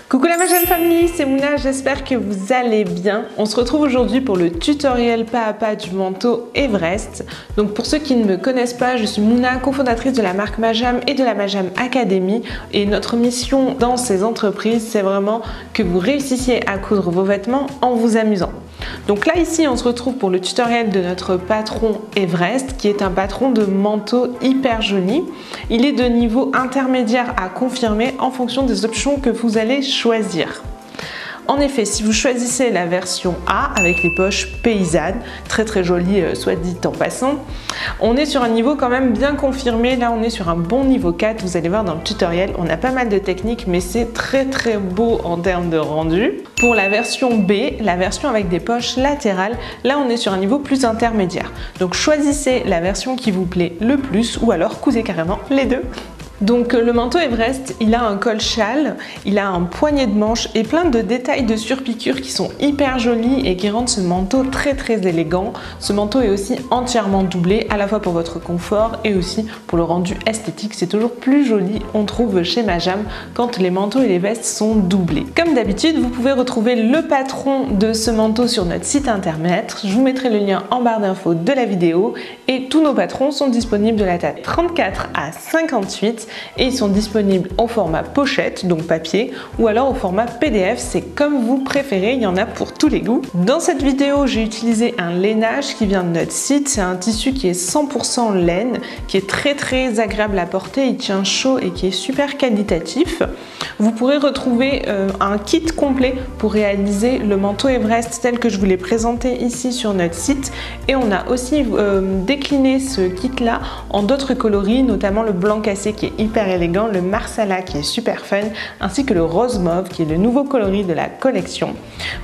Coucou la Majam Family, c'est Mouna, j'espère que vous allez bien. On se retrouve aujourd'hui pour le tutoriel pas à pas du manteau Everest. Donc pour ceux qui ne me connaissent pas, je suis Mouna, cofondatrice de la marque Majam et de la Majam Academy. Et notre mission dans ces entreprises, c'est vraiment que vous réussissiez à coudre vos vêtements en vous amusant. Donc là ici on se retrouve pour le tutoriel de notre patron Everest qui est un patron de manteau hyper joli. Il est de niveau intermédiaire à confirmer en fonction des options que vous allez choisir. En effet, si vous choisissez la version A avec les poches paysannes, très jolie soit dit en passant, on est sur un niveau quand même bien confirmé. Là on est sur un bon niveau 4, vous allez voir dans le tutoriel, on a pas mal de techniques mais c'est très beau en termes de rendu. Pour la version B, la version avec des poches latérales, là on est sur un niveau plus intermédiaire. Donc choisissez la version qui vous plaît le plus ou alors cousez carrément les deux. Donc le manteau Everest, il a un col châle, il a un poignet de manche et plein de détails de surpiqûre qui sont hyper jolis et qui rendent ce manteau très élégant. Ce manteau est aussi entièrement doublé, à la fois pour votre confort et aussi pour le rendu esthétique. C'est toujours plus joli, on trouve chez Majam, quand les manteaux et les vestes sont doublés. Comme d'habitude, vous pouvez retrouver le patron de ce manteau sur notre site internet. Je vous mettrai le lien en barre d'infos de la vidéo et tous nos patrons sont disponibles de la taille 34 à 58. Et ils sont disponibles au format pochette, donc papier, ou alors au format PDF, c'est comme vous préférez, il y en a pour tous les goûts. Dans cette vidéo, j'ai utilisé un lainage qui vient de notre site, c'est un tissu qui est 100% laine, qui est très agréable à porter, il tient chaud et qui est super qualitatif. Vous pourrez retrouver un kit complet pour réaliser le manteau Everest tel que je vous l'ai présenté ici sur notre site. Et on a aussi décliné ce kit là en d'autres coloris, notamment le blanc cassé qui est hyper élégant, le marsala qui est super fun, ainsi que le rose mauve qui est le nouveau coloris de la collection.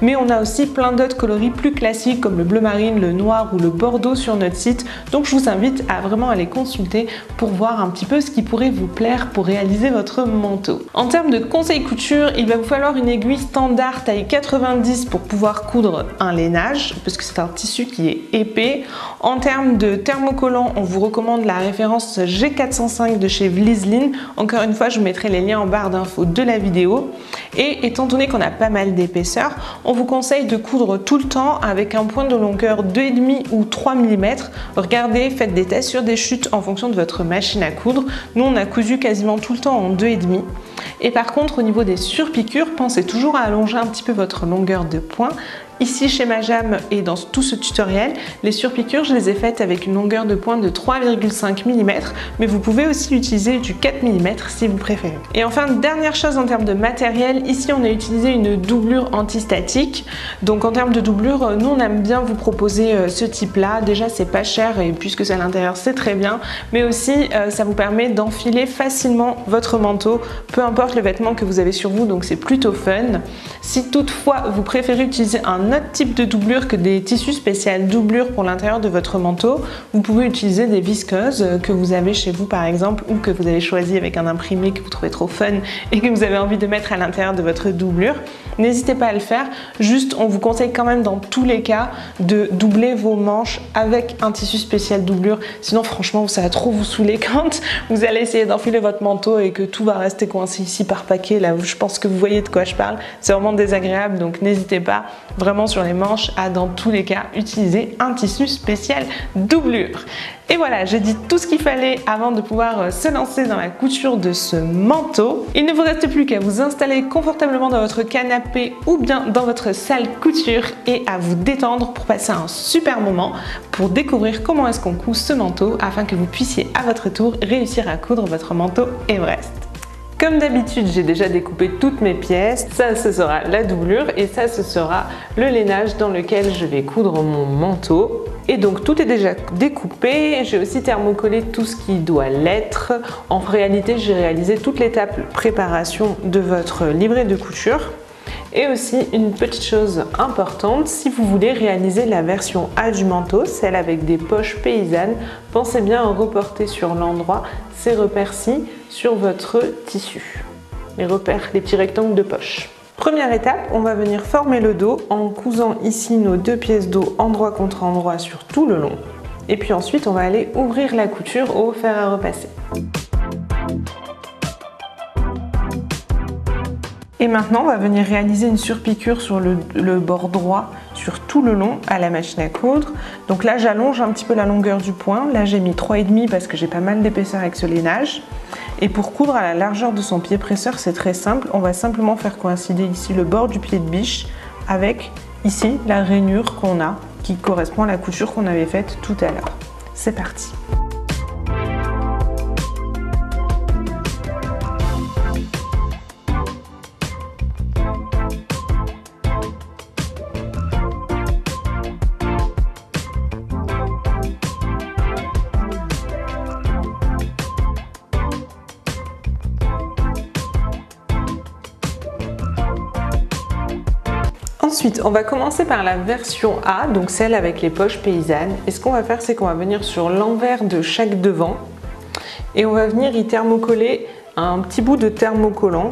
Mais on a aussi plein d'autres coloris plus classiques comme le bleu marine, le noir ou le bordeaux sur notre site. Donc je vous invite à vraiment aller consulter pour voir un petit peu ce qui pourrait vous plaire pour réaliser votre manteau. En termes de conseils couture, il va vous falloir une aiguille standard taille 90 pour pouvoir coudre un lainage, parce que c'est un tissu qui est épais. En termes de thermocollant, on vous recommande la référence G405 de chez Vliseline. Encore une fois, je vous mettrai les liens en barre d'infos de la vidéo. Et étant donné qu'on a pas mal d'épaisseur, on vous conseille de coudre tout le temps avec un point de longueur 2,5 ou 3 mm. Regardez, faites des tests sur des chutes en fonction de votre machine à coudre. Nous, on a cousu quasiment tout le temps en 2,5. Et par contre, au niveau des surpiqûres, pensez toujours à allonger un petit peu votre longueur de point. Ici chez Majam et dans tout ce tutoriel, les surpiqûres, je les ai faites avec une longueur de pointe de 3,5 mm, mais vous pouvez aussi utiliser du 4 mm si vous préférez. Et enfin, dernière chose en termes de matériel, ici on a utilisé une doublure antistatique. Donc en termes de doublure, nous on aime bien vous proposer ce type-là. Déjà c'est pas cher et puisque c'est à l'intérieur c'est très bien, mais aussi ça vous permet d'enfiler facilement votre manteau, peu importe le vêtement que vous avez sur vous, donc c'est plutôt fun. Si toutefois vous préférez utiliser un autre type de doublure que des tissus spéciaux doublure pour l'intérieur de votre manteau, vous pouvez utiliser des viscoses que vous avez chez vous par exemple ou que vous avez choisi avec un imprimé que vous trouvez trop fun et que vous avez envie de mettre à l'intérieur de votre doublure. N'hésitez pas à le faire, juste on vous conseille quand même dans tous les cas de doubler vos manches avec un tissu spécial doublure, sinon franchement ça va trop vous saouler quand vous allez essayer d'enfiler votre manteau et que tout va rester coincé ici par paquet. Là je pense que vous voyez de quoi je parle, c'est vraiment désagréable, donc n'hésitez pas vraiment sur les manches à dans tous les cas utiliser un tissu spécial doublure. Et voilà, j'ai dit tout ce qu'il fallait avant de pouvoir se lancer dans la couture de ce manteau. Il ne vous reste plus qu'à vous installer confortablement dans votre canapé ou bien dans votre salle couture et à vous détendre pour passer un super moment pour découvrir comment est-ce qu'on coud ce manteau afin que vous puissiez à votre tour réussir à coudre votre manteau Everest. Comme d'habitude, j'ai déjà découpé toutes mes pièces. Ça, ce sera la doublure et ça, ce sera le lainage dans lequel je vais coudre mon manteau. Et donc tout est déjà découpé, j'ai aussi thermocollé tout ce qui doit l'être. En réalité, j'ai réalisé toute l'étape préparation de votre livret de couture. Et aussi une petite chose importante, si vous voulez réaliser la version A du manteau, celle avec des poches paysannes, pensez bien à reporter sur l'endroit ces repères-ci sur votre tissu. Les repères, les petits rectangles de poche. Première étape, on va venir former le dos en cousant ici nos deux pièces dos endroit contre endroit sur tout le long. Et puis ensuite, on va aller ouvrir la couture au fer à repasser. Et maintenant, on va venir réaliser une surpiqûre sur le bord droit, sur tout le long à la machine à coudre. Donc là, j'allonge un petit peu la longueur du point. Là, j'ai mis 3,5 parce que j'ai pas mal d'épaisseur avec ce lainage. Et pour coudre à la largeur de son pied presseur, c'est très simple. On va simplement faire coïncider ici le bord du pied de biche avec ici la rainure qu'on a, qui correspond à la couture qu'on avait faite tout à l'heure. C'est parti! Ensuite, on va commencer par la version A, donc celle avec les poches paysannes. Et ce qu'on va faire, c'est qu'on va venir sur l'envers de chaque devant et on va venir y thermocoller un petit bout de thermocollant,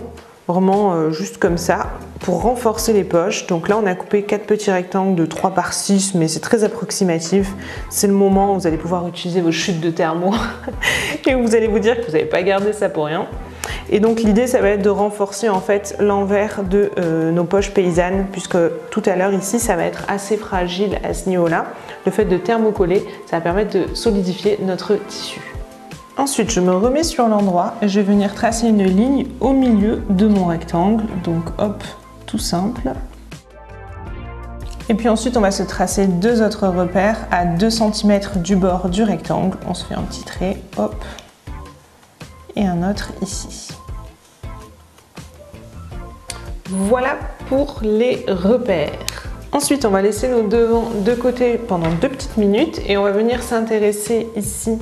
vraiment juste comme ça, pour renforcer les poches. Donc là, on a coupé 4 petits rectangles de 3 par 6, mais c'est très approximatif. C'est le moment où vous allez pouvoir utiliser vos chutes de thermo et où vous allez vous dire que vous n'avez pas gardé ça pour rien. Et donc l'idée, ça va être de renforcer en fait l'envers de nos poches paysannes, puisque tout à l'heure ici, ça va être assez fragile à ce niveau-là. Le fait de thermocoller, ça va permettre de solidifier notre tissu. Ensuite, je me remets sur l'endroit et je vais venir tracer une ligne au milieu de mon rectangle. Donc hop, tout simple. Et puis ensuite, on va se tracer 2 autres repères à 2 cm du bord du rectangle. On se fait un petit trait, hop, et un autre ici. Voilà pour les repères. Ensuite, on va laisser nos devants de côté pendant 2 petites minutes et on va venir s'intéresser ici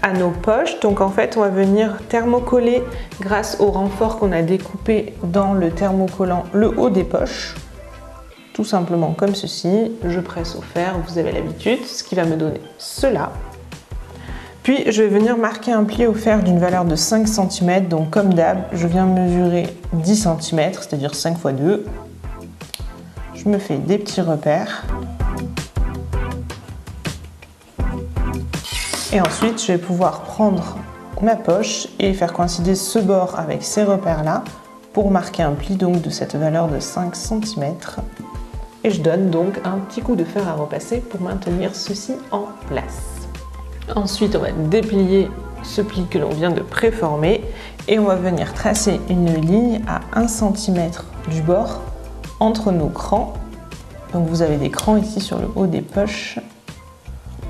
à nos poches. Donc en fait, on va venir thermocoller grâce au renfort qu'on a découpé dans le thermocollant le haut des poches. Tout simplement comme ceci. Je presse au fer, vous avez l'habitude, ce qui va me donner cela. Puis je vais venir marquer un pli au fer d'une valeur de 5 cm, donc comme d'hab, je viens mesurer 10 cm, c'est-à-dire 5 x 2. Je me fais des petits repères. Et ensuite, je vais pouvoir prendre ma poche et faire coïncider ce bord avec ces repères-là pour marquer un pli donc de cette valeur de 5 cm. Et je donne donc un petit coup de fer à repasser pour maintenir ceci en place. Ensuite, on va déplier ce pli que l'on vient de préformer et on va venir tracer une ligne à 1 cm du bord entre nos crans. Donc vous avez des crans ici sur le haut des poches.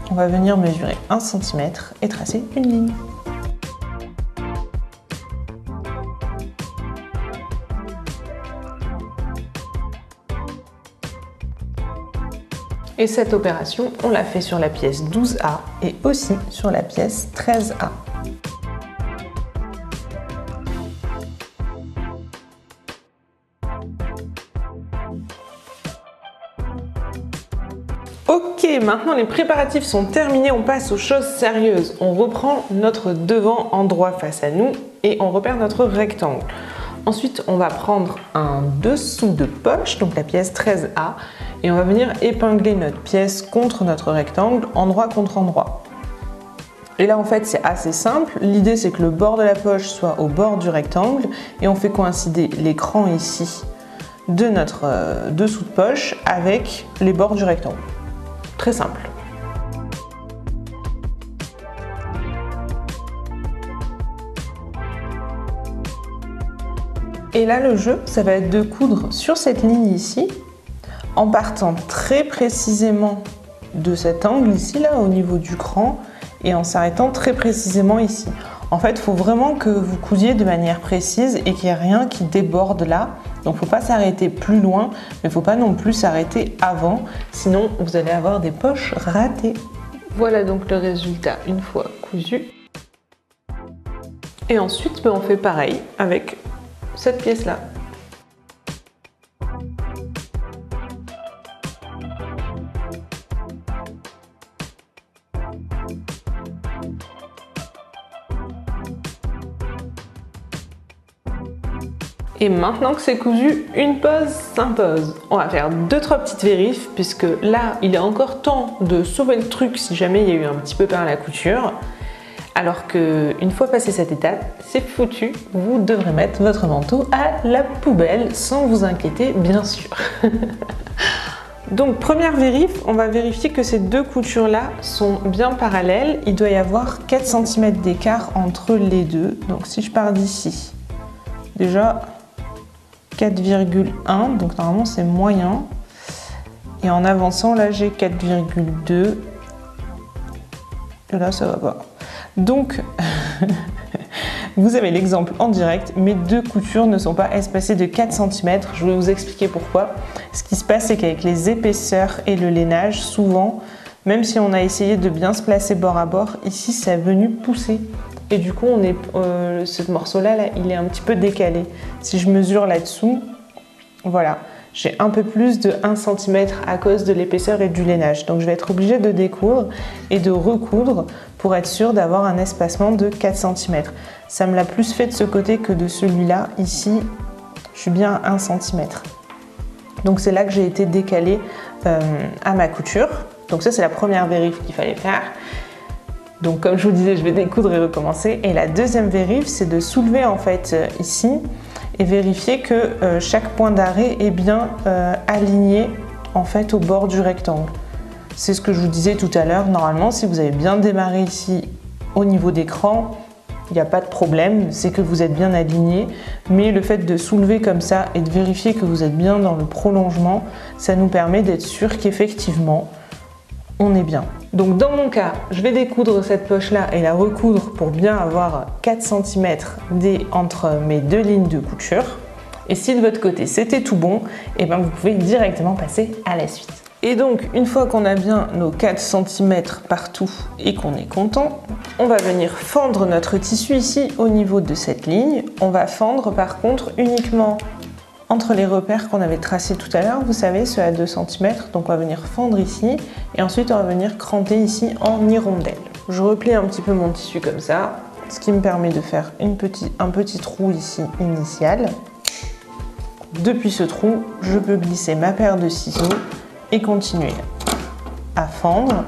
On va venir mesurer 1 cm et tracer une ligne. Et cette opération, on l'a fait sur la pièce 12A et aussi sur la pièce 13A. Ok, maintenant les préparatifs sont terminés, on passe aux choses sérieuses. On reprend notre devant endroit face à nous et on repère notre rectangle. Ensuite, on va prendre un dessous de poche, donc la pièce 13A, et on va venir épingler notre pièce contre notre rectangle, endroit contre endroit. Et là, en fait, c'est assez simple. L'idée, c'est que le bord de la poche soit au bord du rectangle et on fait coïncider les crans ici de notre dessous de poche avec les bords du rectangle. Très simple. Et là, le jeu, ça va être de coudre sur cette ligne ici, en partant très précisément de cet angle ici, là, au niveau du cran, et en s'arrêtant très précisément ici. En fait, il faut vraiment que vous coudiez de manière précise et qu'il n'y ait rien qui déborde là. Donc, il ne faut pas s'arrêter plus loin, mais il ne faut pas non plus s'arrêter avant, sinon vous allez avoir des poches ratées. Voilà donc le résultat une fois cousu. Et ensuite, on fait pareil avec cette pièce-là. Et maintenant que c'est cousu, une pause s'impose. On va faire 2-3 petites vérifs, puisque là, il est encore temps de sauver le truc si jamais il y a eu un petit peu par la couture. Alors qu'une fois passé cette étape, c'est foutu, vous devrez mettre votre manteau à la poubelle sans vous inquiéter, bien sûr. Donc première vérif, on va vérifier que ces deux coutures-là sont bien parallèles. Il doit y avoir 4 cm d'écart entre les deux. Donc si je pars d'ici, déjà 4,1, donc normalement c'est moyen. Et en avançant, là j'ai 4,2. Et là ça va pas. Donc, vous avez l'exemple en direct, mes deux coutures ne sont pas espacées de 4 cm. Je vais vous expliquer pourquoi. Ce qui se passe, c'est qu'avec les épaisseurs et le lainage, souvent, même si on a essayé de bien se placer bord à bord, ici, ça est venu pousser. Et du coup, ce morceau-là, il est un petit peu décalé. Si je mesure là-dessous, voilà. J'ai un peu plus de 1 cm à cause de l'épaisseur et du lainage. Donc je vais être obligée de découdre et de recoudre pour être sûre d'avoir un espacement de 4 cm. Ça me l'a plus fait de ce côté que de celui-là. Ici, je suis bien à 1 cm. Donc c'est là que j'ai été décalée à ma couture. Donc ça, c'est la première vérif qu'il fallait faire. Donc comme je vous disais, je vais découdre et recommencer. Et la deuxième vérif, c'est de soulever en fait ici et vérifier que chaque point d'arrêt est bien aligné en fait au bord du rectangle. C'est ce que je vous disais tout à l'heure. Normalement, si vous avez bien démarré ici au niveau d'écran, il n'y a pas de problème, c'est que vous êtes bien aligné. Mais le fait de soulever comme ça et de vérifier que vous êtes bien dans le prolongement, ça nous permet d'être sûr qu'effectivement, on est bien. Donc dans mon cas, je vais découdre cette poche-là et la recoudre pour bien avoir 4 cm entre mes deux lignes de couture. Et si de votre côté c'était tout bon, et bien vous pouvez directement passer à la suite. Et donc une fois qu'on a bien nos 4 cm partout et qu'on est content, on va venir fendre notre tissu ici au niveau de cette ligne. On va fendre par contre uniquement entre les repères qu'on avait tracés tout à l'heure, vous savez, ceux à 2 cm. Donc on va venir fendre ici et ensuite on va venir cranter ici en hirondelle. Je replie un petit peu mon tissu comme ça, ce qui me permet de faire un petit trou ici initial. Depuis ce trou, je peux glisser ma paire de ciseaux et continuer à fendre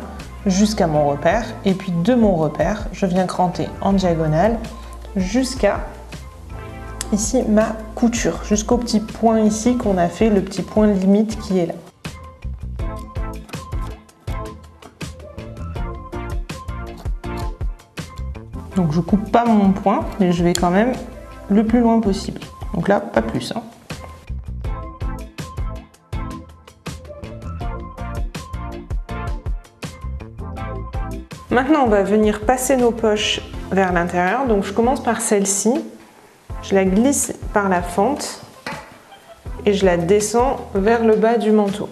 jusqu'à mon repère. Et puis de mon repère, je viens cranter en diagonale jusqu'à ici ma couture, jusqu'au petit point ici qu'on a fait, le petit point limite qui est là. Donc je coupe pas mon point, mais je vais quand même le plus loin possible. Donc là, pas plus. Maintenant, on va venir passer nos poches vers l'intérieur. Donc je commence par celle-ci. Je la glisse par la fente et je la descends vers le bas du manteau.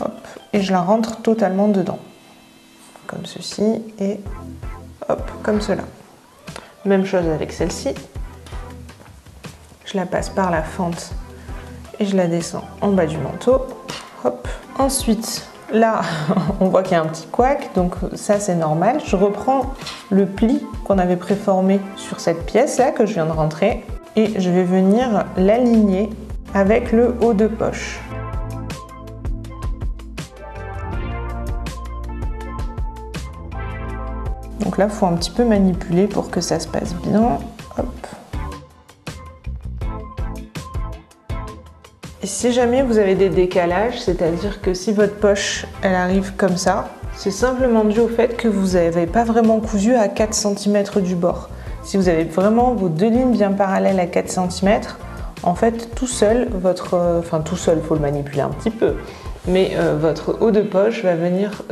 Hop, et je la rentre totalement dedans. Comme ceci et hop, comme cela. Même chose avec celle-ci. Je la passe par la fente et je la descends en bas du manteau. Hop. Ensuite, là, on voit qu'il y a un petit couac, donc ça c'est normal. Je reprends le pli qu'on avait préformé sur cette pièce-là que je viens de rentrer et je vais venir l'aligner avec le haut de poche. Donc là, il faut un petit peu manipuler pour que ça se passe bien. Hop. Et si jamais vous avez des décalages, c'est-à-dire que si votre poche elle arrive comme ça, c'est simplement dû au fait que vous n'avez pas vraiment cousu à 4 cm du bord. Si vous avez vraiment vos deux lignes bien parallèles à 4 cm, en fait tout seul, tout seul, il faut le manipuler un petit peu, mais votre haut de poche va venir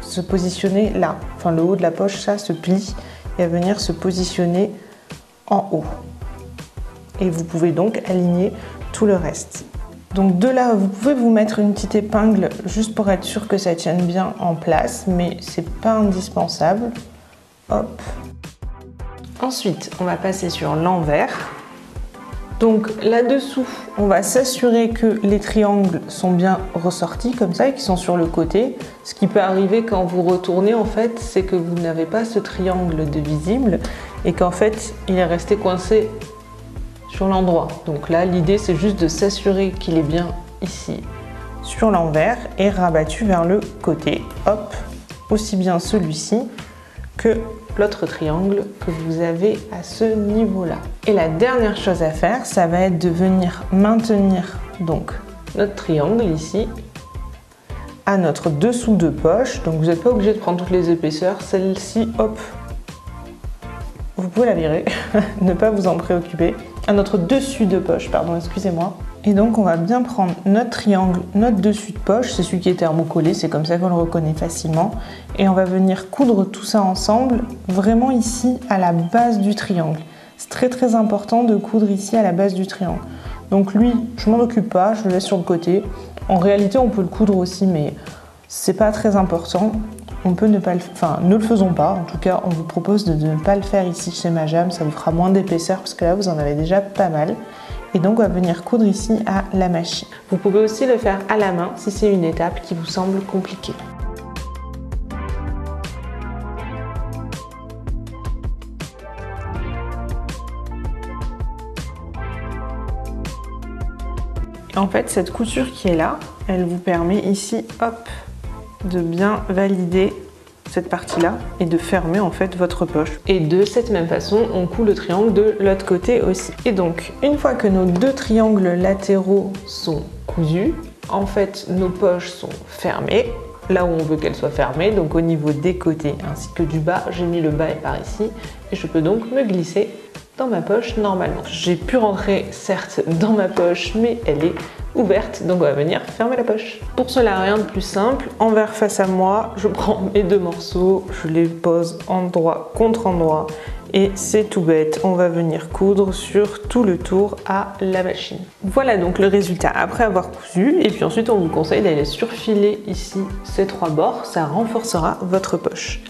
se positionner là. Enfin le haut de la poche, ça se plie et va venir se positionner en haut. Et vous pouvez donc aligner tout le reste. Donc de là, vous pouvez vous mettre une petite épingle juste pour être sûr que ça tienne bien en place, mais c'est pas indispensable. Hop. Ensuite, on va passer sur l'envers. Donc là-dessous, on va s'assurer que les triangles sont bien ressortis comme ça et qu'ils sont sur le côté. Ce qui peut arriver quand vous retournez, en fait, c'est que vous n'avez pas ce triangle de visible et qu'en fait, il est resté coincé sur l'endroit. Donc là, l'idée, c'est juste de s'assurer qu'il est bien ici sur l'envers et rabattu vers le côté. Hop, aussi bien celui-ci que l'autre triangle que vous avez à ce niveau-là. Et la dernière chose à faire, ça va être de venir maintenir donc notre triangle ici à notre dessous de poche. Donc vous n'êtes pas obligé de prendre toutes les épaisseurs. Celle-ci, hop, vous pouvez la virer, ne pas vous en préoccuper. À notre dessus de poche, pardon, excusez-moi. Et donc on va bien prendre notre triangle, notre dessus de poche, c'est celui qui est thermocollé, c'est comme ça qu'on le reconnaît facilement. Et on va venir coudre tout ça ensemble, vraiment ici à la base du triangle. C'est très très important de coudre ici à la base du triangle. Donc lui, je m'en occupe pas, je le laisse sur le côté. En réalité, on peut le coudre aussi, mais c'est pas très important. On peut ne pas le... Enfin, ne le faisons pas. En tout cas, on vous propose de ne pas le faire ici chez Majam. Ça vous fera moins d'épaisseur parce que là, vous en avez déjà pas mal. Et donc, on va venir coudre ici à la machine. Vous pouvez aussi le faire à la main si c'est une étape qui vous semble compliquée. En fait, cette couture qui est là, elle vous permet ici, hop, de bien valider cette partie-là et de fermer en fait votre poche. Et de cette même façon, on coud le triangle de l'autre côté aussi. Et donc, une fois que nos deux triangles latéraux sont cousus, en fait, nos poches sont fermées, là où on veut qu'elles soient fermées, donc au niveau des côtés ainsi que du bas. J'ai mis le bas et par ici, et je peux donc me glisser dans ma poche normalement. J'ai pu rentrer certes dans ma poche, mais elle est ouverte, donc on va venir fermer la poche. Pour cela, rien de plus simple, envers face à moi, je prends mes deux morceaux, je les pose endroit contre endroit et c'est tout bête, on va venir coudre sur tout le tour à la machine. Voilà donc le résultat après avoir cousu, et puis ensuite on vous conseille d'aller surfiler ici ces trois bords, ça renforcera votre poche.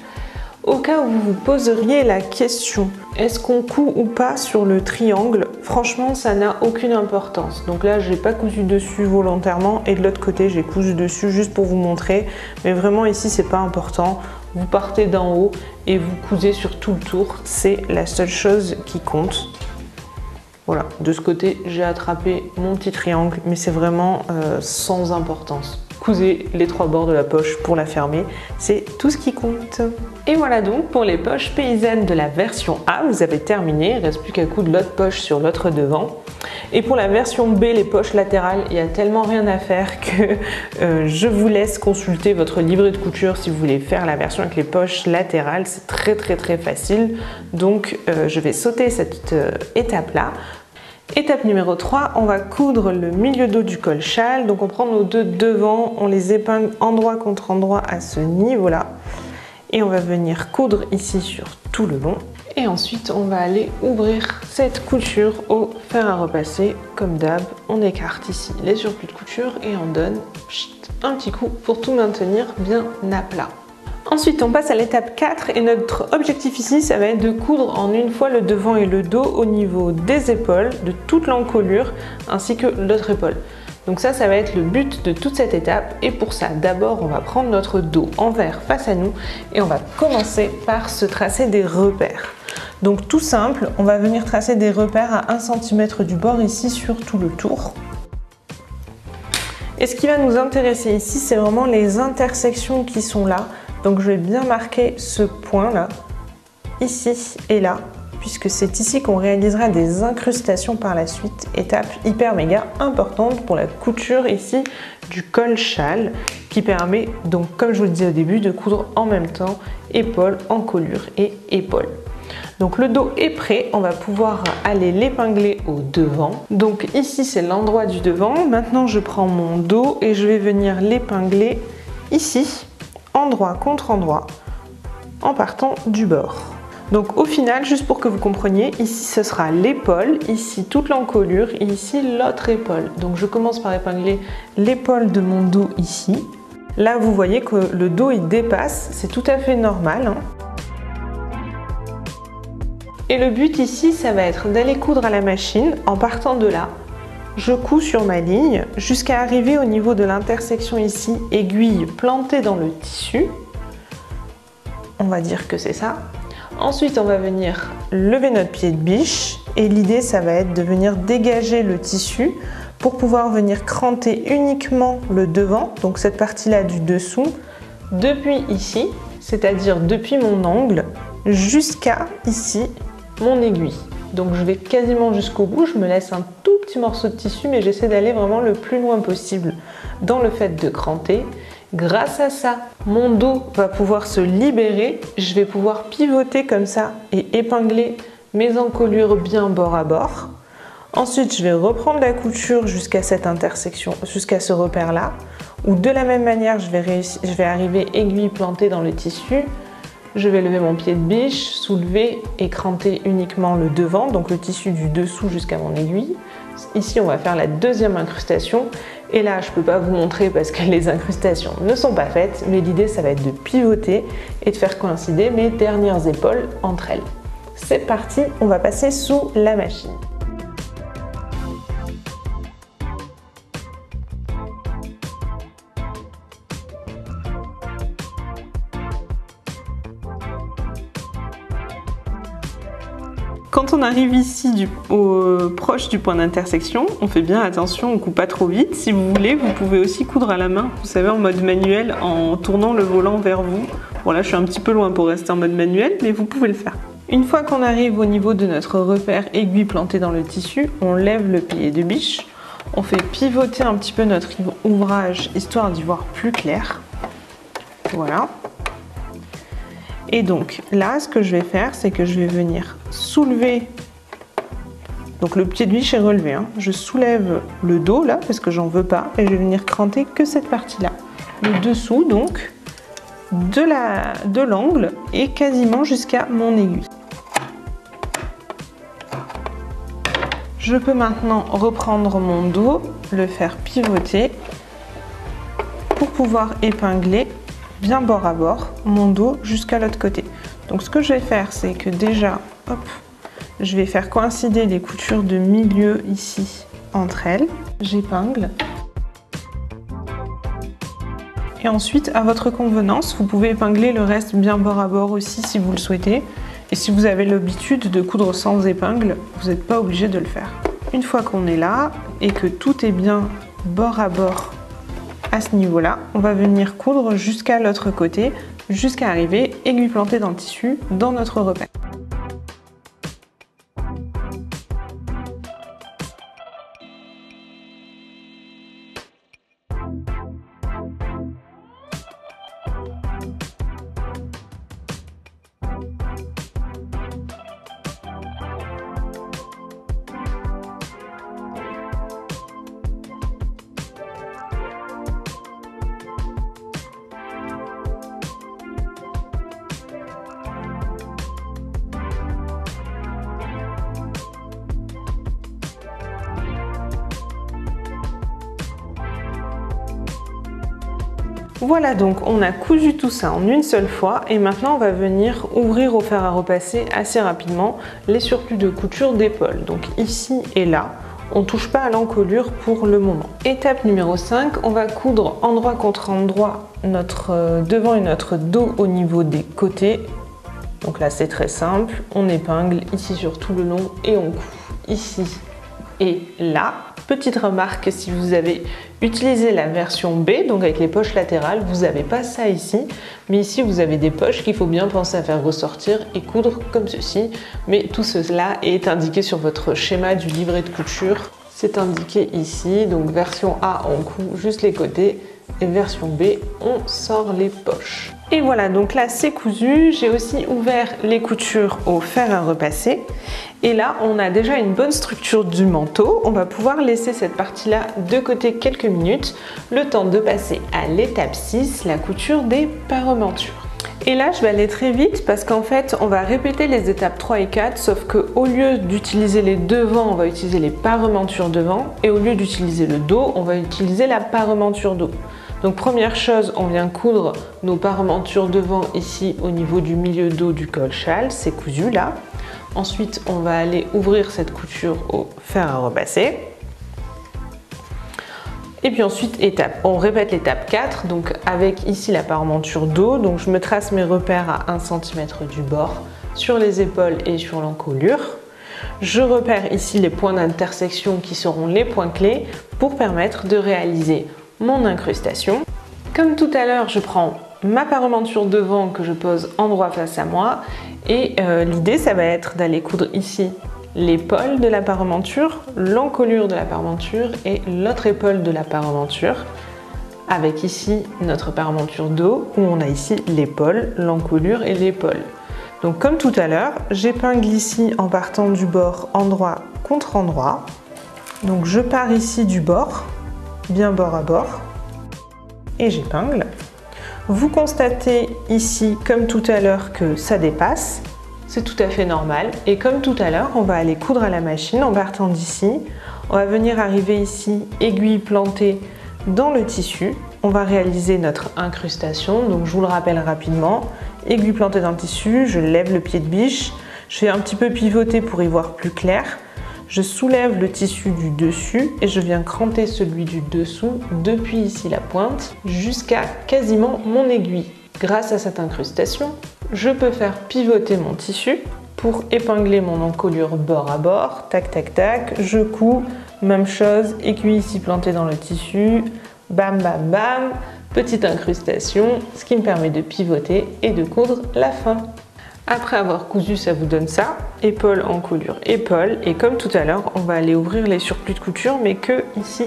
Au cas où vous vous poseriez la question, est-ce qu'on coud ou pas sur le triangle? Franchement, ça n'a aucune importance. Donc là, j'ai pas cousu dessus volontairement et de l'autre côté, j'ai cousu dessus juste pour vous montrer. Mais vraiment ici, c'est pas important. Vous partez d'en haut et vous cousez sur tout le tour. C'est la seule chose qui compte. Voilà, de ce côté, j'ai attrapé mon petit triangle, mais c'est vraiment sans importance. Cousez les trois bords de la poche pour la fermer, c'est tout ce qui compte. Et voilà donc pour les poches paysannes de la version A, vous avez terminé, il ne reste plus qu'à coudre l'autre poche sur l'autre devant. Et pour la version B, les poches latérales, il y a tellement rien à faire que je vous laisse consulter votre livret de couture si vous voulez faire la version avec les poches latérales, c'est très facile. Donc je vais sauter cette étape-là. Étape numéro 3, on va coudre le milieu dos du col châle. Donc on prend nos deux devants, on les épingle endroit contre endroit à ce niveau-là. Et on va venir coudre ici sur tout le long. Et ensuite, on va aller ouvrir cette couture au fer à repasser. Comme d'hab, on écarte ici les surplus de couture et on donne un petit coup pour tout maintenir bien à plat. Ensuite, on passe à l'étape 4 et notre objectif ici, ça va être de coudre en une fois le devant et le dos au niveau des épaules, de toute l'encolure, ainsi que l'autre épaule. Donc ça va être le but de toute cette étape. Et pour ça, d'abord, on va prendre notre dos envers face à nous et on va commencer par se tracer des repères. Donc tout simple, on va venir tracer des repères à 1 cm du bord ici sur tout le tour. Et ce qui va nous intéresser ici, c'est vraiment les intersections qui sont là. Donc je vais bien marquer ce point là, ici et là, puisque c'est ici qu'on réalisera des incrustations par la suite, étape hyper méga importante pour la couture ici du col châle, qui permet donc, comme je vous le disais au début, de coudre en même temps épaule, encolure et épaule. Donc le dos est prêt, on va pouvoir aller l'épingler au devant. Donc ici c'est l'endroit du devant, maintenant je prends mon dos et je vais venir l'épingler ici, endroit contre endroit, en partant du bord. Donc au final, juste pour que vous compreniez, ici ce sera l'épaule, ici toute l'encolure et ici l'autre épaule. Donc je commence par épingler l'épaule de mon dos ici. Là vous voyez que le dos il dépasse, c'est tout à fait normal, hein. Et le but ici, ça va être d'aller coudre à la machine en partant de là. Je couds sur ma ligne jusqu'à arriver au niveau de l'intersection ici, aiguille plantée dans le tissu. On va dire que c'est ça. Ensuite, on va venir lever notre pied de biche et l'idée, ça va être de venir dégager le tissu pour pouvoir venir cranter uniquement le devant, donc cette partie-là du dessous, depuis ici. c'est-à-dire depuis mon angle jusqu'à ici mon aiguille. Donc je vais quasiment jusqu'au bout, je me laisse un tout petit morceau de tissu, mais j'essaie d'aller vraiment le plus loin possible dans le fait de cranter. Grâce à ça, mon dos va pouvoir se libérer, je vais pouvoir pivoter comme ça et épingler mes encolures bien bord à bord. Ensuite, je vais reprendre la couture jusqu'à cette intersection, jusqu'à ce repère-là, où de la même manière, je vais arriver aiguille plantée dans le tissu. Je vais lever mon pied de biche, soulever et cranter uniquement le devant, donc le tissu du dessous jusqu'à mon aiguille. Ici, on va faire la deuxième incrustation. Et là, je ne peux pas vous montrer parce que les incrustations ne sont pas faites, mais l'idée, ça va être de pivoter et de faire coïncider mes dernières épaules entre elles. C'est parti, on va passer sous la machine. Quand on arrive ici proche du point d'intersection, on fait bien attention, on coupe pas trop vite. Si vous voulez, vous pouvez aussi coudre à la main, vous savez, en mode manuel, en tournant le volant vers vous. Bon là, je suis un petit peu loin pour rester en mode manuel, mais vous pouvez le faire. Une fois qu'on arrive au niveau de notre repère aiguille plantée dans le tissu, on lève le pied de biche, on fait pivoter un petit peu notre ouvrage, histoire d'y voir plus clair. Voilà. Et donc là, ce que je vais faire, c'est que je vais venir soulever, donc le pied de biche est relevé, hein. Je soulève le dos là, parce que j'en veux pas, et je vais venir cranter que cette partie-là. Le dessous donc, de l'angle et quasiment jusqu'à mon aiguille. Je peux maintenant reprendre mon dos, le faire pivoter pour pouvoir épingler bien bord à bord mon dos jusqu'à l'autre côté. Donc ce que je vais faire, c'est que déjà, hop, je vais faire coïncider les coutures de milieu ici entre elles. J'épingle. Et ensuite, à votre convenance, vous pouvez épingler le reste bien bord à bord aussi si vous le souhaitez. Et si vous avez l'habitude de coudre sans épingle, vous n'êtes pas obligé de le faire. Une fois qu'on est là et que tout est bien bord à bord à ce niveau-là, on va venir coudre jusqu'à l'autre côté, jusqu'à arriver aiguille plantée dans le tissu, dans notre repère. Voilà, donc on a cousu tout ça en une seule fois et maintenant on va venir ouvrir au fer à repasser assez rapidement les surplus de couture d'épaule. Donc ici et là, on ne touche pas à l'encolure pour le moment. Étape numéro 5, on va coudre endroit contre endroit notre devant et notre dos au niveau des côtés. Donc là c'est très simple, on épingle ici sur tout le long et on coud ici et là. Petite remarque, si vous avez utilisé la version B, donc avec les poches latérales, vous n'avez pas ça ici, mais ici vous avez des poches qu'il faut bien penser à faire ressortir et coudre comme ceci. Mais tout cela est indiqué sur votre schéma du livret de couture. C'est indiqué ici, donc version A, on coud juste les côtés, et version B, on sort les poches. Et voilà, donc là c'est cousu. J'ai aussi ouvert les coutures au fer à repasser. Et là, on a déjà une bonne structure du manteau. On va pouvoir laisser cette partie-là de côté quelques minutes, le temps de passer à l'étape 6, la couture des parementures. Et là, je vais aller très vite parce qu'en fait, on va répéter les étapes 3 et 4, sauf qu'au lieu d'utiliser les devants, on va utiliser les parementures devant, et au lieu d'utiliser le dos, on va utiliser la parementure dos. Donc première chose, on vient coudre nos parementures devant ici au niveau du milieu dos du col châle, c'est cousu là. Ensuite, on va aller ouvrir cette couture au fer à repasser. Et puis ensuite, on répète l'étape 4, donc avec ici la parementure dos. Donc je me trace mes repères à 1 cm du bord, sur les épaules et sur l'encolure. Je repère ici les points d'intersection qui seront les points clés pour permettre de réaliser mon incrustation. Comme tout à l'heure, je prends ma parementure devant que je pose endroit face à moi. Et l'idée, ça va être d'aller coudre ici l'épaule de la parementure, l'encolure de la parementure et l'autre épaule de la parementure. Avec ici notre parementure dos où on a ici l'épaule, l'encolure et l'épaule. Donc comme tout à l'heure, j'épingle ici en partant du bord endroit contre endroit. Donc je pars ici du bord, bien bord à bord, et j'épingle. Vous constatez ici, comme tout à l'heure, que ça dépasse. C'est tout à fait normal. Et comme tout à l'heure, on va aller coudre à la machine en partant d'ici. On va venir arriver ici, aiguille plantée dans le tissu. On va réaliser notre incrustation. Donc je vous le rappelle rapidement. Aiguille plantée dans le tissu, je lève le pied de biche. Je fais un petit peu pivoter pour y voir plus clair. Je soulève le tissu du dessus et je viens cranter celui du dessous depuis ici la pointe jusqu'à quasiment mon aiguille. Grâce à cette incrustation, je peux faire pivoter mon tissu pour épingler mon encolure bord à bord. Tac, tac, tac. Je couds. Même chose, aiguille ici plantée dans le tissu. Bam, bam, bam. Petite incrustation, ce qui me permet de pivoter et de coudre la fin. Après avoir cousu, ça vous donne ça. Épaule, encolure, épaule. Et comme tout à l'heure, on va aller ouvrir les surplus de couture, mais que ici,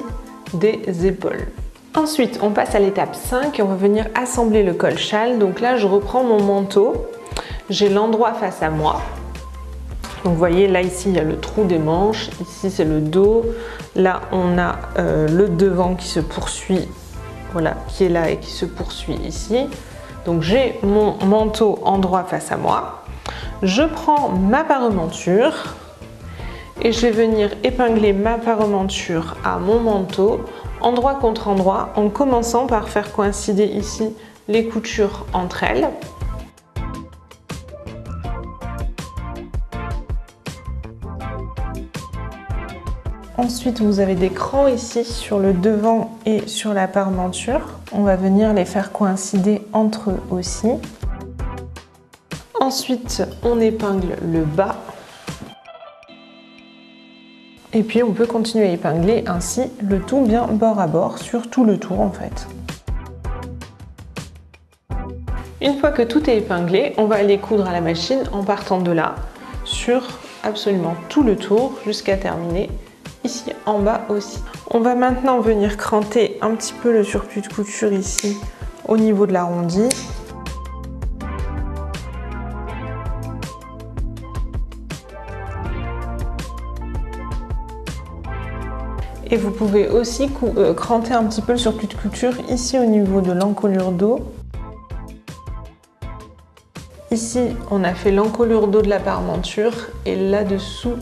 des épaules. Ensuite, on passe à l'étape 5 et on va venir assembler le col châle. Donc là, je reprends mon manteau. J'ai l'endroit face à moi. Donc vous voyez, là, ici, il y a le trou des manches. Ici, c'est le dos. Là, on a le devant qui se poursuit, voilà, qui est là et qui se poursuit ici. Donc j'ai mon manteau endroit face à moi. Je prends ma parementure et je vais venir épingler ma parementure à mon manteau, endroit contre endroit, en commençant par faire coïncider ici les coutures entre elles. Ensuite, vous avez des crans ici sur le devant et sur la parementure. On va venir les faire coïncider entre eux aussi. Ensuite, on épingle le bas. Et puis, on peut continuer à épingler ainsi le tout bien bord à bord sur tout le tour en fait. Une fois que tout est épinglé, on va aller coudre à la machine en partant de là sur absolument tout le tour jusqu'à terminer ici en bas aussi. On va maintenant venir cranter un petit peu le surplus de couture ici au niveau de l'arrondi. Et vous pouvez aussi cranter un petit peu le surplus de couture ici au niveau de l'encolure dos. Ici, on a fait l'encolure dos de la parementure et là-dessous,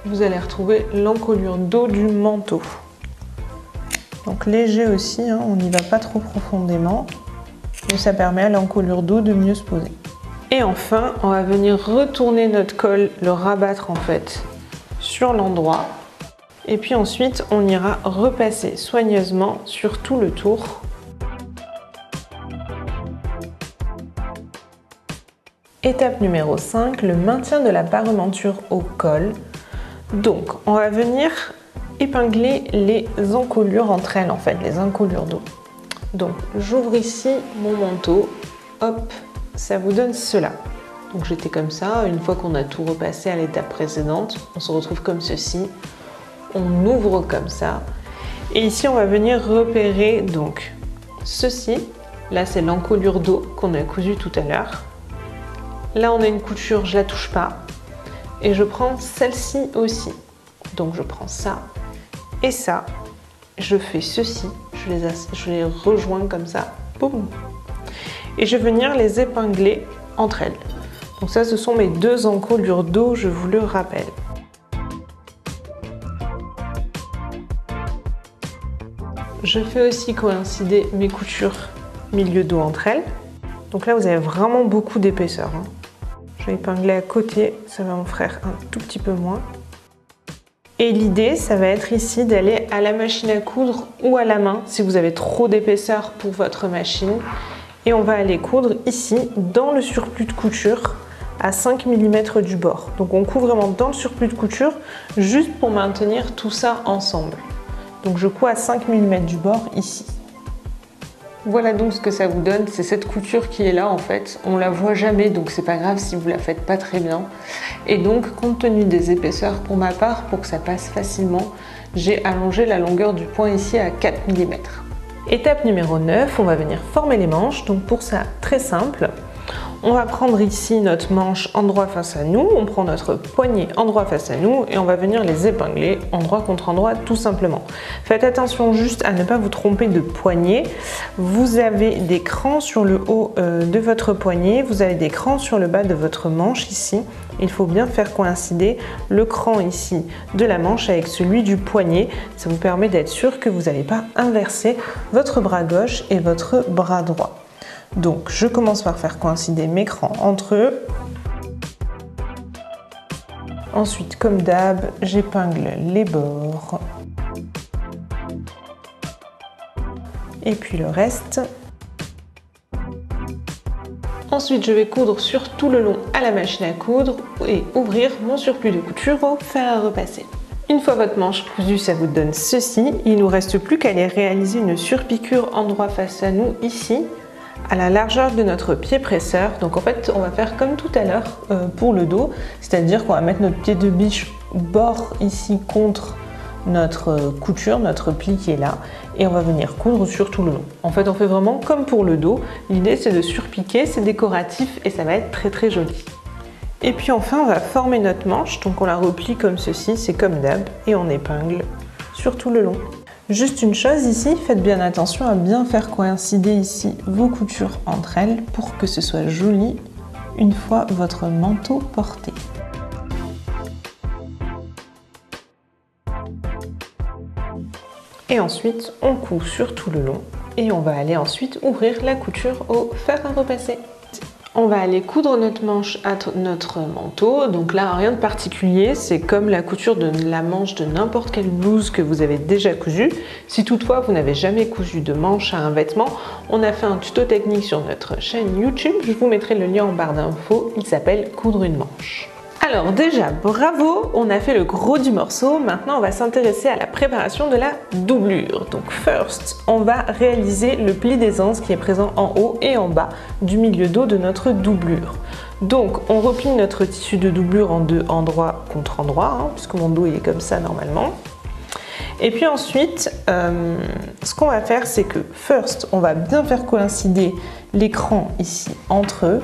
vous allez retrouver l'encolure dos du manteau. Donc léger aussi, hein, on n'y va pas trop profondément, mais ça permet à l'encolure dos de mieux se poser. Et enfin, on va venir retourner notre col, le rabattre en fait sur l'endroit. Et puis ensuite, on ira repasser soigneusement sur tout le tour. Étape numéro 5, le maintien de la parementure au col. Donc, on va venir épingler les encolures entre elles, en fait, les encolures dos. Donc, j'ouvre ici mon manteau, hop, ça vous donne cela. Donc, j'étais comme ça, une fois qu'on a tout repassé à l'étape précédente, on se retrouve comme ceci. On ouvre comme ça. Et ici, on va venir repérer donc ceci. Là, c'est l'encolure dos qu'on a cousu tout à l'heure. Là, on a une couture, je la touche pas. Et je prends celle-ci aussi. Donc je prends ça et ça. Je fais ceci. Je les rejoins comme ça. Boum. Et je vais venir les épingler entre elles. Donc ça, ce sont mes deux encolures dos, je vous le rappelle. Je fais aussi coïncider mes coutures milieu dos entre elles. Donc là, vous avez vraiment beaucoup d'épaisseur, hein. Je vais épingler à côté, ça va en faire un tout petit peu moins. Et l'idée, ça va être ici d'aller à la machine à coudre ou à la main, si vous avez trop d'épaisseur pour votre machine. Et on va aller coudre ici, dans le surplus de couture, à 5 mm du bord. Donc on couds vraiment dans le surplus de couture, juste pour maintenir tout ça ensemble. Donc je couds à 5 mm du bord ici. Voilà donc ce que ça vous donne, c'est cette couture qui est là en fait. On la voit jamais, donc c'est pas grave si vous la faites pas très bien. Et donc, compte tenu des épaisseurs pour ma part, pour que ça passe facilement, j'ai allongé la longueur du point ici à 4 mm. Étape numéro 9, on va venir former les manches. Donc pour ça, très simple. On va prendre ici notre manche endroit face à nous, on prend notre poignet endroit face à nous et on va venir les épingler endroit contre endroit tout simplement. Faites attention juste à ne pas vous tromper de poignet. Vous avez des crans sur le haut de votre poignet, vous avez des crans sur le bas de votre manche ici. Il faut bien faire coïncider le cran ici de la manche avec celui du poignet. Ça vous permet d'être sûr que vous n'allez pas inverser votre bras gauche et votre bras droit. Donc, je commence par faire coïncider mes crans entre eux. Ensuite, comme d'hab, j'épingle les bords. Et puis le reste. Ensuite, je vais coudre sur tout le long à la machine à coudre et ouvrir mon surplus de couture au fer à repasser. Une fois votre manche cousue, ça vous donne ceci. Il ne nous reste plus qu'à aller réaliser une surpiqûre endroit face à nous ici, à la largeur de notre pied presseur. Donc en fait, on va faire comme tout à l'heure pour le dos, c'est-à-dire qu'on va mettre notre pied de biche bord ici contre notre couture, notre pli qui est là, et on va venir coudre sur tout le long. En fait, on fait vraiment comme pour le dos. L'idée, c'est de surpiquer, c'est décoratif et ça va être très très joli. Et puis enfin, on va former notre manche, donc on la replie comme ceci, c'est comme d'hab, et on épingle sur tout le long. Juste une chose ici, faites bien attention à bien faire coïncider ici vos coutures entre elles pour que ce soit joli une fois votre manteau porté. Et ensuite, on coud sur tout le long et on va aller ensuite ouvrir la couture au fer à repasser. On va aller coudre notre manche à notre manteau, donc là rien de particulier, c'est comme la couture de la manche de n'importe quelle blouse que vous avez déjà cousue. Si toutefois vous n'avez jamais cousu de manche à un vêtement, on a fait un tuto technique sur notre chaîne YouTube, je vous mettrai le lien en barre d'infos, il s'appelle Coudre une manche. Alors déjà, bravo, on a fait le gros du morceau. Maintenant, on va s'intéresser à la préparation de la doublure. Donc first, on va réaliser le pli d'aisance qui est présent en haut et en bas du milieu dos de notre doublure. Donc, on replie notre tissu de doublure en deux endroits contre endroit, puisque mon dos il est comme ça normalement. Et puis ensuite, ce qu'on va faire, c'est que first, on va bien faire coïncider les crans ici entre eux.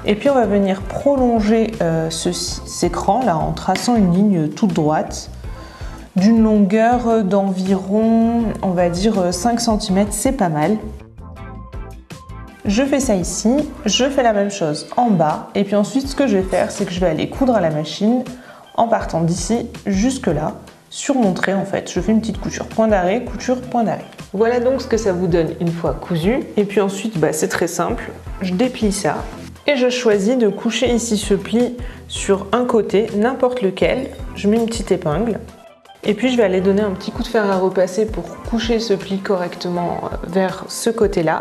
Et puis on va venir prolonger ces crans là en traçant une ligne toute droite d'une longueur d'environ, on va dire 5 cm, c'est pas mal. Je fais ça ici, je fais la même chose en bas et puis ensuite ce que je vais faire, c'est que je vais aller coudre à la machine en partant d'ici jusque là. Sur mon trait en fait, je fais une petite couture point d'arrêt, couture point d'arrêt. Voilà donc ce que ça vous donne une fois cousu. Et puis ensuite, c'est très simple, je déplie ça et je choisis de coucher ici ce pli sur un côté, n'importe lequel. Je mets une petite épingle et puis je vais aller donner un petit coup de fer à repasser pour coucher ce pli correctement vers ce côté-là.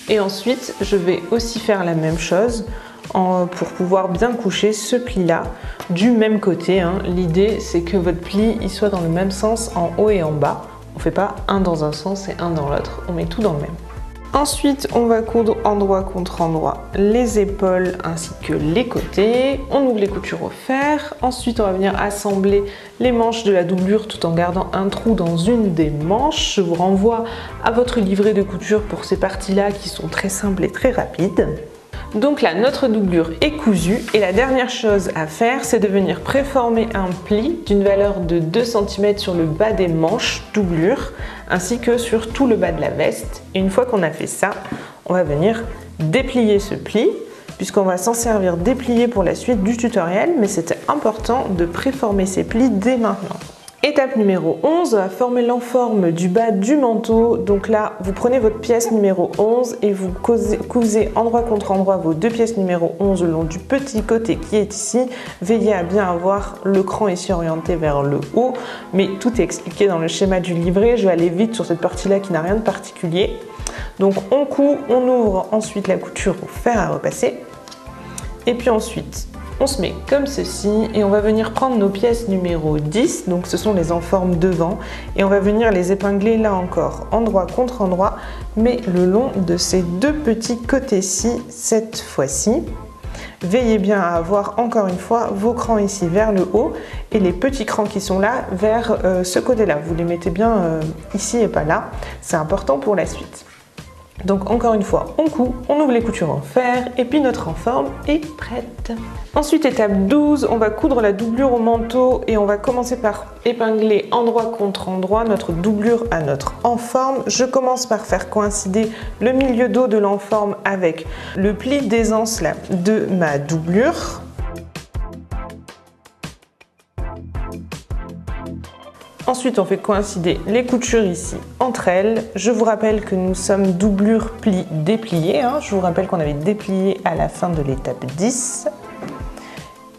Et ensuite, je vais aussi faire la même chose pour pouvoir bien coucher ce pli là du même côté. L'idée c'est que votre pli il soit dans le même sens en haut et en bas. On fait pas un dans un sens et un dans l'autre, on met tout dans le même. Ensuite on va coudre endroit contre endroit les épaules ainsi que les côtés. On ouvre les coutures au fer. Ensuite on va venir assembler les manches de la doublure tout en gardant un trou dans une des manches. Je vous renvoie à votre livret de couture pour ces parties là qui sont très simples et très rapides. Donc là, notre doublure est cousue et la dernière chose à faire, c'est de venir préformer un pli d'une valeur de 2 cm sur le bas des manches doublure ainsi que sur tout le bas de la veste. Et une fois qu'on a fait ça, on va venir déplier ce pli puisqu'on va s'en servir déplié pour la suite du tutoriel, mais c'était important de préformer ces plis dès maintenant. Étape numéro 11, on va former l'enforme du bas du manteau. Donc là, vous prenez votre pièce numéro 11 et vous cousez endroit contre endroit vos deux pièces numéro 11 le long du petit côté qui est ici. Veillez à bien avoir le cran ici orienté vers le haut, mais tout est expliqué dans le schéma du livret. Je vais aller vite sur cette partie-là qui n'a rien de particulier. Donc on coud, on ouvre ensuite la couture au fer à repasser. Et puis ensuite, On se met comme ceci et on va venir prendre nos pièces numéro 10, donc ce sont les en forme devant, et on va venir les épingler là encore, endroit contre endroit, mais le long de ces deux petits côtés-ci cette fois-ci. Veillez bien à avoir encore une fois vos crans ici vers le haut et les petits crans qui sont là vers ce côté-là. Vous les mettez bien ici et pas là, c'est important pour la suite. Donc encore une fois, on coud, on ouvre les coutures en fer et puis notre en forme est prête. Ensuite, étape 12, on va coudre la doublure au manteau et on va commencer par épingler endroit contre endroit notre doublure à notre en forme. Je commence par faire coïncider le milieu dos de l'en forme avec le pli d'aisance là de ma doublure. Ensuite, on fait coïncider les coutures ici entre elles. Je vous rappelle que nous sommes doublure pli déplié. Je vous rappelle qu'on avait déplié à la fin de l'étape 10.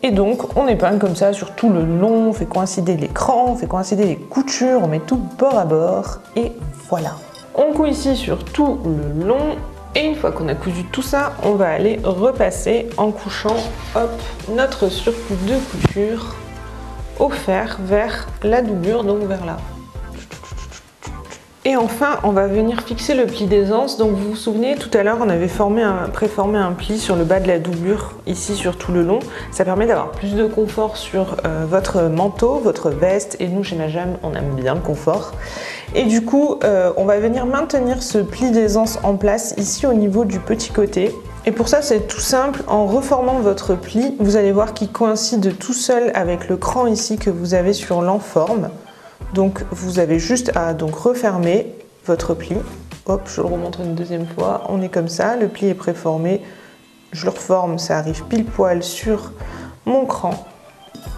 Et donc, on épingle comme ça sur tout le long. On fait coïncider les crans, on fait coïncider les coutures, on met tout bord à bord. Et voilà. On coud ici sur tout le long. Et une fois qu'on a cousu tout ça, on va aller repasser en couchant hop, notre surplus de couture au fer vers la doublure, donc vers là. Et enfin, on va venir fixer le pli d'aisance. Donc vous vous souvenez, tout à l'heure, on avait préformé un pli sur le bas de la doublure, ici sur tout le long. Ça permet d'avoir plus de confort sur votre manteau, votre veste. Et nous, chez Majam, on aime bien le confort. Et du coup, on va venir maintenir ce pli d'aisance en place ici au niveau du petit côté. Et pour ça, c'est tout simple, en reformant votre pli, vous allez voir qu'il coïncide tout seul avec le cran ici que vous avez sur l'enforme. Donc vous avez juste à refermer votre pli. Hop, je le remontre une deuxième fois, on est comme ça, le pli est préformé. Je le reforme, ça arrive pile poil sur mon cran.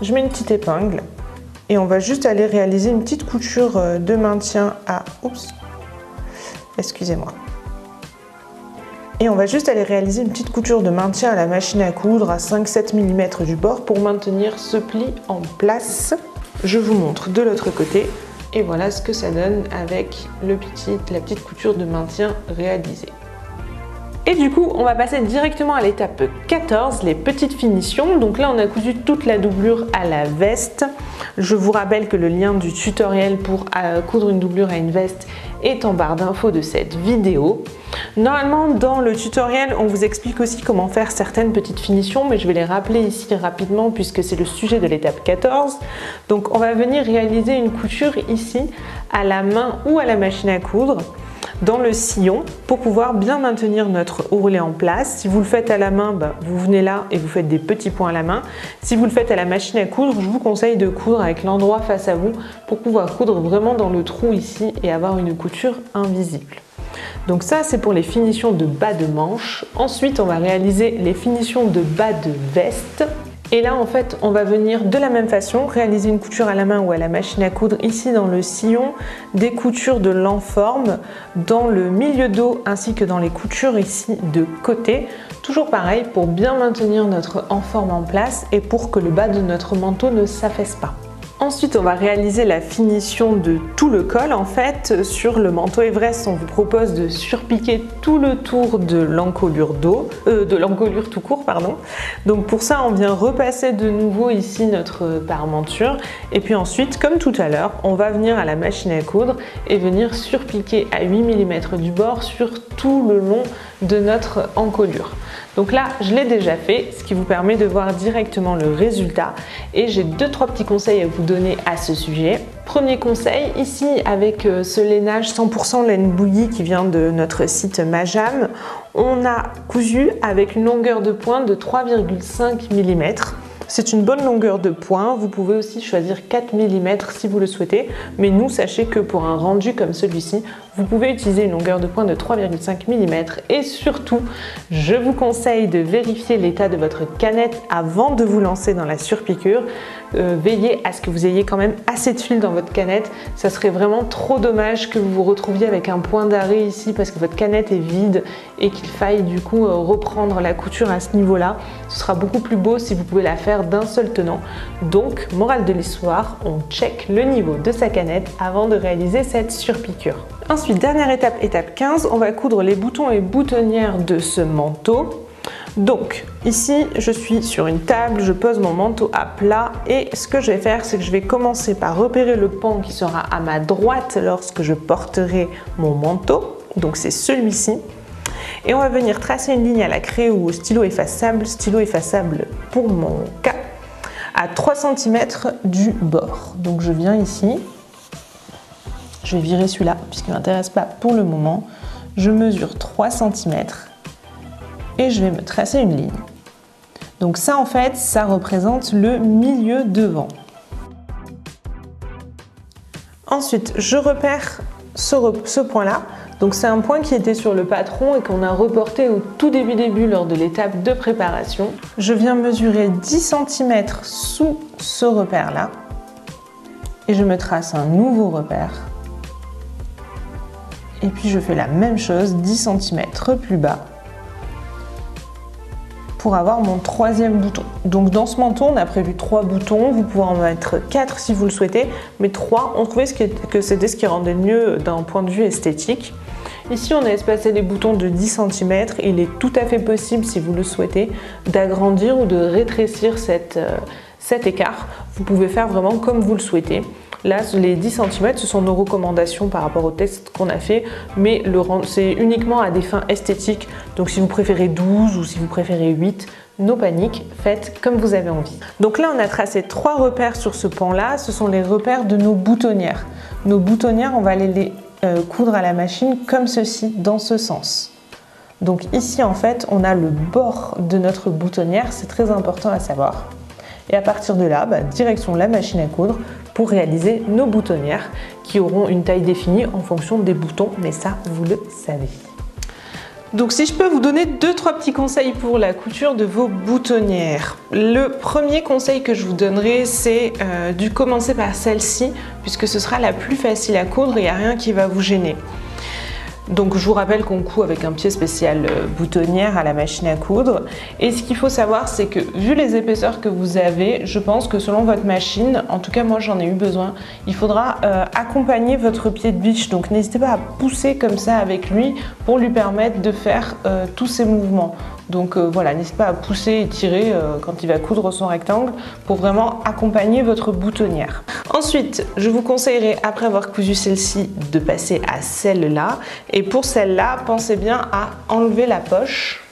Je mets une petite épingle et on va juste aller réaliser une petite couture de maintien à... Oups, excusez-moi. Et on va juste aller réaliser une petite couture de maintien à la machine à coudre à 5-7 mm du bord pour maintenir ce pli en place. Je vous montre de l'autre côté et voilà ce que ça donne avec la petite couture de maintien réalisée. Et du coup, on va passer directement à l'étape 14, les petites finitions. Donc là, on a cousu toute la doublure à la veste. Je vous rappelle que le lien du tutoriel pour coudre une doublure à une veste est en barre d'infos de cette vidéo. Normalement, dans le tutoriel, on vous explique aussi comment faire certaines petites finitions, mais je vais les rappeler ici rapidement puisque c'est le sujet de l'étape 14. Donc, on va venir réaliser une couture ici à la main ou à la machine à coudre dans le sillon pour pouvoir bien maintenir notre ourlet en place. Si vous le faites à la main, vous venez là et vous faites des petits points à la main. Si vous le faites à la machine à coudre, je vous conseille de coudre avec l'endroit face à vous pour pouvoir coudre vraiment dans le trou ici et avoir une couture invisible. Donc ça, c'est pour les finitions de bas de manche. Ensuite, on va réaliser les finitions de bas de veste. Et là, en fait, on va venir de la même façon réaliser une couture à la main ou à la machine à coudre ici dans le sillon, des coutures de l'enforme dans le milieu dos ainsi que dans les coutures ici de côté. Toujours pareil pour bien maintenir notre enforme en place et pour que le bas de notre manteau ne s'affaisse pas. Ensuite, on va réaliser la finition de tout le col. En fait, sur le manteau Everest, on vous propose de surpiquer tout le tour de l'encolure tout court, pardon. Donc pour ça, on vient repasser de nouveau ici notre parementure. Et puis ensuite, comme tout à l'heure, on va venir à la machine à coudre et venir surpiquer à 8 mm du bord sur tout le long de notre encolure. Donc là, je l'ai déjà fait, ce qui vous permet de voir directement le résultat. Et j'ai 2-3 petits conseils à vous donner à ce sujet. Premier conseil, ici avec ce lainage 100% laine bouillie qui vient de notre site Majam, on a cousu avec une longueur de pointe de 3,5 mm. C'est une bonne longueur de point, vous pouvez aussi choisir 4 mm si vous le souhaitez, mais nous, sachez que pour un rendu comme celui-ci, vous pouvez utiliser une longueur de pointe de 3,5 mm et surtout, je vous conseille de vérifier l'état de votre canette avant de vous lancer dans la surpiqûre. Veillez à ce que vous ayez quand même assez de fil dans votre canette, ça serait vraiment trop dommage que vous vous retrouviez avec un point d'arrêt ici parce que votre canette est vide et qu'il faille du coup reprendre la couture à ce niveau-là. Ce sera beaucoup plus beau si vous pouvez la faire d'un seul tenant. Donc, morale de l'histoire, on check le niveau de sa canette avant de réaliser cette surpiqûre. Ensuite, dernière étape, étape 15, on va coudre les boutons et boutonnières de ce manteau. Donc ici je suis sur une table, je pose mon manteau à plat et ce que je vais faire c'est que je vais commencer par repérer le pan qui sera à ma droite lorsque je porterai mon manteau, donc c'est celui-ci. Et on va venir tracer une ligne à la craie ou au stylo effaçable pour mon cas, à 3 cm du bord. Donc je viens ici, je vais virer celui-là puisqu'il ne m'intéresse pas pour le moment. Je mesure 3 cm et je vais me tracer une ligne. Donc ça en fait, ça représente le milieu devant. Ensuite, je repère ce point-là. Donc c'est un point qui était sur le patron et qu'on a reporté au tout début lors de l'étape de préparation. Je viens mesurer 10 cm sous ce repère-là et je me trace un nouveau repère. Et puis je fais la même chose, 10 cm plus bas, pour avoir mon 3e bouton. Donc dans ce manteau, on a prévu 3 boutons, vous pouvez en mettre 4 si vous le souhaitez, mais 3, on trouvait que c'était ce qui rendait le mieux d'un point de vue esthétique. Ici, on a espacé les boutons de 10 cm. Il est tout à fait possible, si vous le souhaitez, d'agrandir ou de rétrécir cet écart. Vous pouvez faire vraiment comme vous le souhaitez. Là, les 10 cm, ce sont nos recommandations par rapport au test qu'on a fait, mais c'est uniquement à des fins esthétiques. Donc si vous préférez 12 ou si vous préférez 8, no panique, faites comme vous avez envie. Donc là, on a tracé 3 repères sur ce pan-là. Ce sont les repères de nos boutonnières. Nos boutonnières, on va aller les coudre à la machine comme ceci, dans ce sens. Donc ici, en fait, on a le bord de notre boutonnière. C'est très important à savoir. Et à partir de là, direction la machine à coudre pour réaliser nos boutonnières qui auront une taille définie en fonction des boutons, mais ça, vous le savez. Donc si je peux vous donner 2-3 petits conseils pour la couture de vos boutonnières. Le premier conseil que je vous donnerai, c'est de commencer par celle-ci, puisque ce sera la plus facile à coudre et il n'y a rien qui va vous gêner. Donc je vous rappelle qu'on coud avec un pied spécial boutonnière à la machine à coudre. Et ce qu'il faut savoir, c'est que vu les épaisseurs que vous avez, je pense que selon votre machine, en tout cas moi j'en ai eu besoin, il faudra accompagner votre pied de biche. Donc n'hésitez pas à pousser comme ça avec lui pour lui permettre de faire tous ces mouvements. Donc voilà, n'hésitez pas à pousser et tirer quand il va coudre son rectangle pour vraiment accompagner votre boutonnière. Ensuite, je vous conseillerais, après avoir cousu celle-ci, de passer à celle-là. Et pour celle-là, pensez bien à enlever la poche,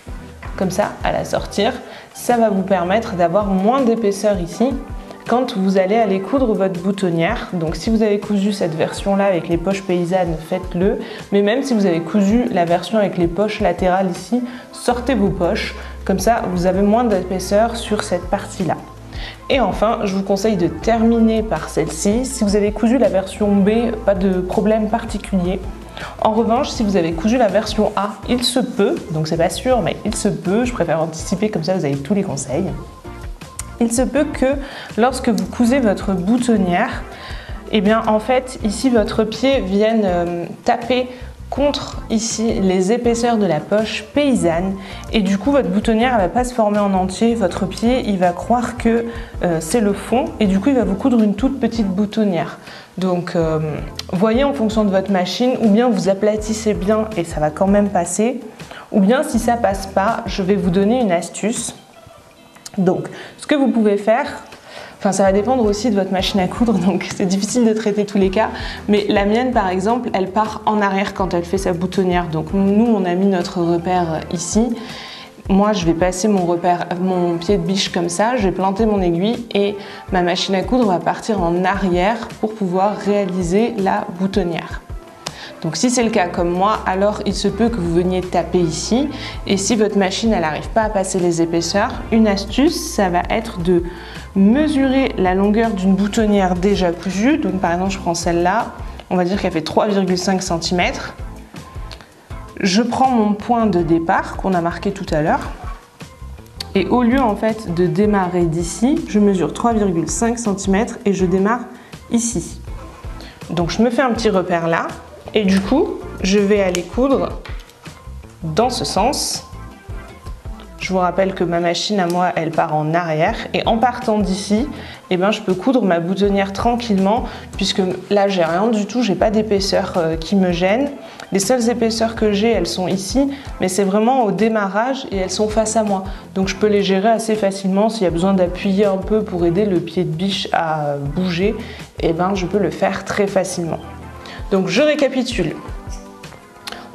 comme ça, à la sortir. Ça va vous permettre d'avoir moins d'épaisseur ici quand vous allez aller coudre votre boutonnière. Donc si vous avez cousu cette version-là avec les poches paysannes, faites-le. Mais même si vous avez cousu la version avec les poches latérales ici, sortez vos poches. Comme ça, vous avez moins d'épaisseur sur cette partie-là. Et enfin, je vous conseille de terminer par celle-ci. Si vous avez cousu la version B, pas de problème particulier. En revanche, si vous avez cousu la version A, il se peut, donc c'est pas sûr, mais il se peut, je préfère anticiper, comme ça vous avez tous les conseils. Il se peut que lorsque vous cousez votre boutonnière, eh bien en fait, ici votre pied vienne taper contre ici les épaisseurs de la poche paysanne et du coup votre boutonnière ne va pas se former en entier, votre pied il va croire que c'est le fond et du coup il va vous coudre une toute petite boutonnière. Donc voyez en fonction de votre machine, ou bien vous aplatissez bien et ça va quand même passer, ou bien si ça passe pas, je vais vous donner une astuce. Donc ce que vous pouvez faire, enfin ça va dépendre aussi de votre machine à coudre, donc c'est difficile de traiter tous les cas, mais la mienne par exemple, elle part en arrière quand elle fait sa boutonnière. Donc nous on a mis notre repère ici. Moi je vais passer mon pied de biche comme ça, je vais planter mon aiguille et ma machine à coudre va partir en arrière pour pouvoir réaliser la boutonnière. Donc si c'est le cas comme moi, alors il se peut que vous veniez taper ici. Et si votre machine elle n'arrive pas à passer les épaisseurs, une astuce, ça va être de mesurer la longueur d'une boutonnière déjà cousue. Donc par exemple, je prends celle-là, on va dire qu'elle fait 3,5 cm. Je prends mon point de départ qu'on a marqué tout à l'heure. Et au lieu en fait de démarrer d'ici, je mesure 3,5 cm et je démarre ici. Donc je me fais un petit repère là. Et du coup, je vais aller coudre dans ce sens. Je vous rappelle que ma machine à moi, elle part en arrière. Et en partant d'ici, eh ben, je peux coudre ma boutonnière tranquillement, puisque là, j'ai rien du tout, j'ai pas d'épaisseur qui me gêne. Les seules épaisseurs que j'ai, elles sont ici, mais c'est vraiment au démarrage et elles sont face à moi. Donc je peux les gérer assez facilement. S'il y a besoin d'appuyer un peu pour aider le pied de biche à bouger, et ben je peux le faire très facilement. Donc je récapitule.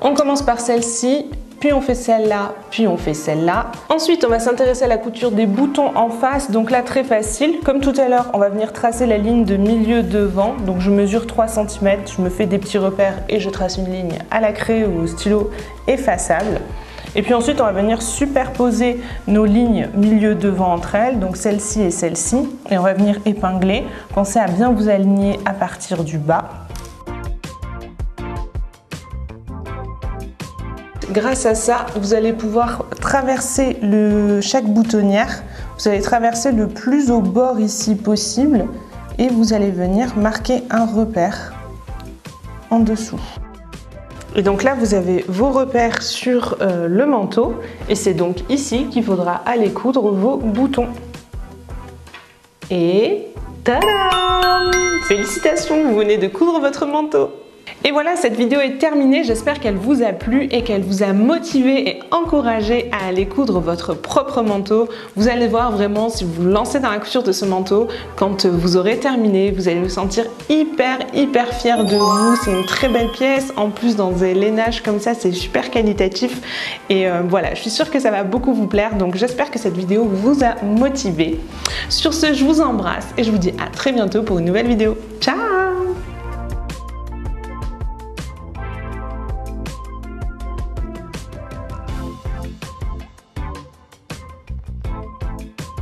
On commence par celle-ci, puis on fait celle-là, puis on fait celle-là. Ensuite, on va s'intéresser à la couture des boutons en face. Donc là, très facile. Comme tout à l'heure, on va venir tracer la ligne de milieu devant. Donc je mesure 3 cm, je me fais des petits repères et je trace une ligne à la craie ou au stylo effaçable. Et puis ensuite, on va venir superposer nos lignes milieu devant entre elles, donc celle-ci et celle-ci. Et on va venir épingler. Pensez à bien vous aligner à partir du bas. Grâce à ça, vous allez pouvoir traverser chaque boutonnière. Vous allez traverser le plus au bord ici possible et vous allez venir marquer un repère en dessous. Et donc là, vous avez vos repères sur le manteau et c'est donc ici qu'il faudra aller coudre vos boutons. Et tadam! Félicitations, vous venez de coudre votre manteau! Et voilà, cette vidéo est terminée, j'espère qu'elle vous a plu et qu'elle vous a motivé et encouragé à aller coudre votre propre manteau. Vous allez voir vraiment, si vous vous lancez dans la couture de ce manteau, quand vous aurez terminé, vous allez vous sentir hyper fier de vous. C'est une très belle pièce, en plus dans des lainages comme ça, c'est super qualitatif. Et voilà, je suis sûre que ça va beaucoup vous plaire, donc j'espère que cette vidéo vous a motivé. Sur ce, je vous embrasse et je vous dis à très bientôt pour une nouvelle vidéo. Ciao!